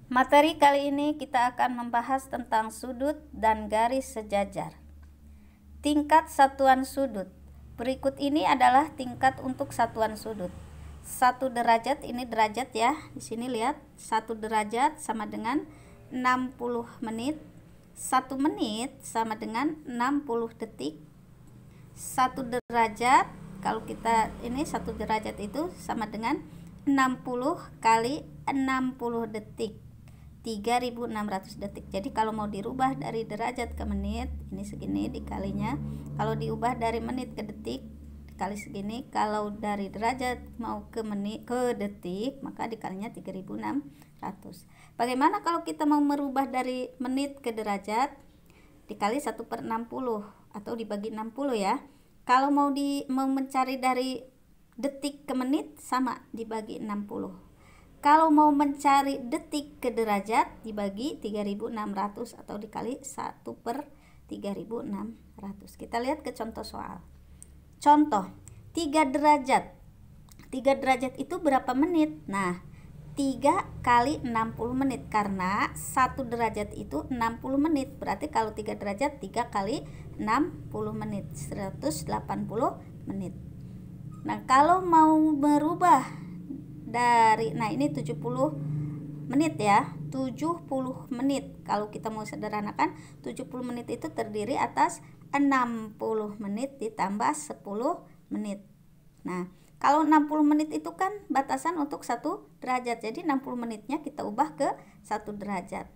Materi kali ini kita akan membahas tentang sudut dan garis sejajar. Tingkat satuan sudut. Berikut ini adalah tingkat untuk satuan sudut. 1 derajat, ini derajat ya. Di sini lihat, 1 derajat sama dengan 60 menit. 1 menit sama dengan 60 detik. 1 derajat, kalau kita ini 1 derajat itu sama dengan 60 kali 60 detik. 3600 detik. Jadi kalau mau dirubah dari derajat ke menit, ini segini dikalinya. Kalau diubah dari menit ke detik, dikali segini. Kalau dari derajat mau ke menit ke detik, maka dikalinya 3600. Bagaimana kalau kita mau merubah dari menit ke derajat? Dikali 1/60 atau dibagi 60 ya. Kalau mau mencari dari detik ke menit, sama dibagi 60. Kalau mau mencari detik ke derajat, dibagi 3600 atau dikali 1/3600. Kita lihat ke contoh soal. Contoh, 3 derajat. 3 derajat itu berapa menit? Nah, 3 kali 60 menit, karena 1 derajat itu 60 menit. Berarti kalau 3 derajat, 3 kali 60 menit, 180 menit. Nah, kalau mau merubah dari, nah ini 70 menit ya, 70 menit. Kalau kita mau sederhanakan, 70 menit itu terdiri atas 60 menit ditambah 10 menit. Nah, kalau 60 menit itu kan batasan untuk 1 derajat, jadi 60 menitnya kita ubah ke 1 derajat.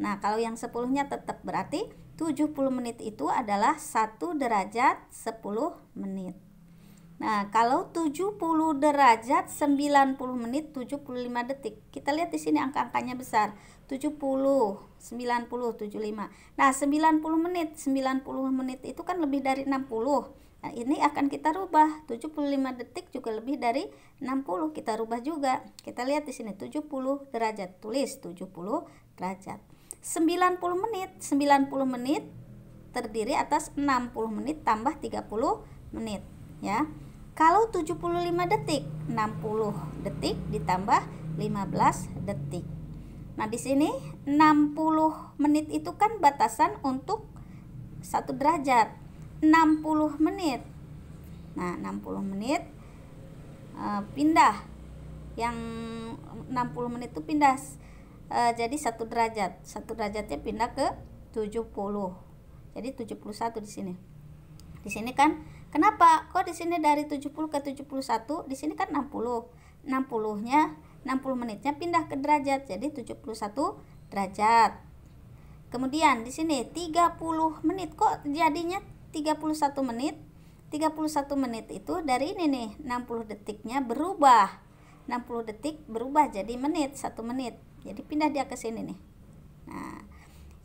Nah, kalau yang 10-nya tetap, berarti 70 menit itu adalah 1 derajat 10 menit. Nah, kalau 70 derajat 90 menit 75 detik. Kita lihat di sini angka-angkanya besar. 70, 90, 75. Nah, 90 menit itu kan lebih dari 60. Nah, ini akan kita rubah. 75 detik juga lebih dari 60. Kita rubah juga. Kita lihat di sini 70 derajat. Tulis 70 derajat. 90 menit terdiri atas 60 menit tambah 30 menit, ya. Kalau 75 detik, 60 detik ditambah 15 detik. Nah, di sini 60 menit itu kan batasan untuk 1 derajat. 60 menit. Nah, 60 menit pindah. Yang 60 menit itu pindah jadi 1 derajat. 1 derajatnya pindah ke 70. Jadi 71 di sini. Di sini kan, kenapa kok di sini dari 70 ke 71? Di sini kan 60. 60 menitnya pindah ke derajat, jadi 71 derajat. Kemudian di sini 30 menit, kok jadinya 31 menit? 31 menit itu dari ini nih, 60 detiknya berubah. 60 detik berubah jadi menit, 1 menit. Jadi pindah dia ke sini nih. Nah,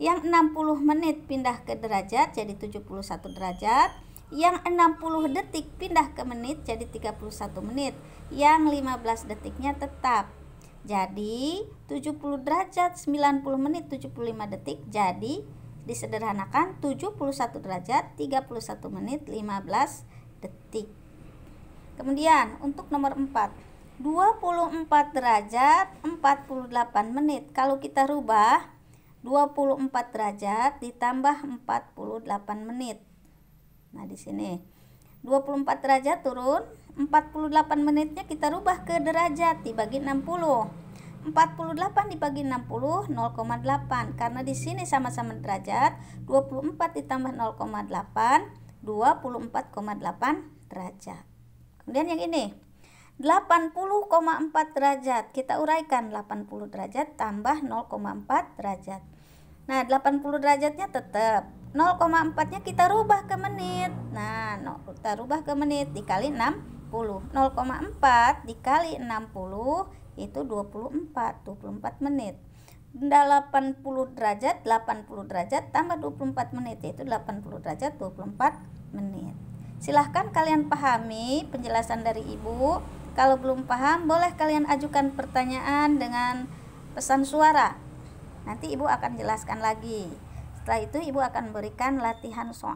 yang 60 menit pindah ke derajat jadi 71 derajat. Yang 60 detik pindah ke menit jadi 31 menit. Yang 15 detiknya tetap. Jadi 70 derajat 90 menit 75 detik. Jadi disederhanakan 71 derajat 31 menit 15 detik. Kemudian untuk nomor 4, 24 derajat 48 menit. Kalau kita rubah 24 derajat ditambah 48 menit. Nah, di sini 24 derajat turun, 48 menitnya kita rubah ke derajat, dibagi 60. 48 dibagi 60, 0,8. Karena di sini sama-sama derajat, 24 ditambah 0,8, 24,8 derajat. Kemudian yang ini 80,4 derajat. Kita uraikan 80 derajat tambah 0,4 derajat. Nah, 80 derajatnya tetap. 0,4-nya kita rubah ke menit. Nah, kita rubah ke menit dikali 60. 0,4 dikali 60 itu 24 menit. 80 derajat tambah 24 menit yaitu 80 derajat 24 menit. Silahkan kalian pahami penjelasan dari Ibu. Kalau belum paham, boleh kalian ajukan pertanyaan dengan pesan suara. Nanti Ibu akan jelaskan lagi. Setelah itu Ibu akan berikan latihan soal.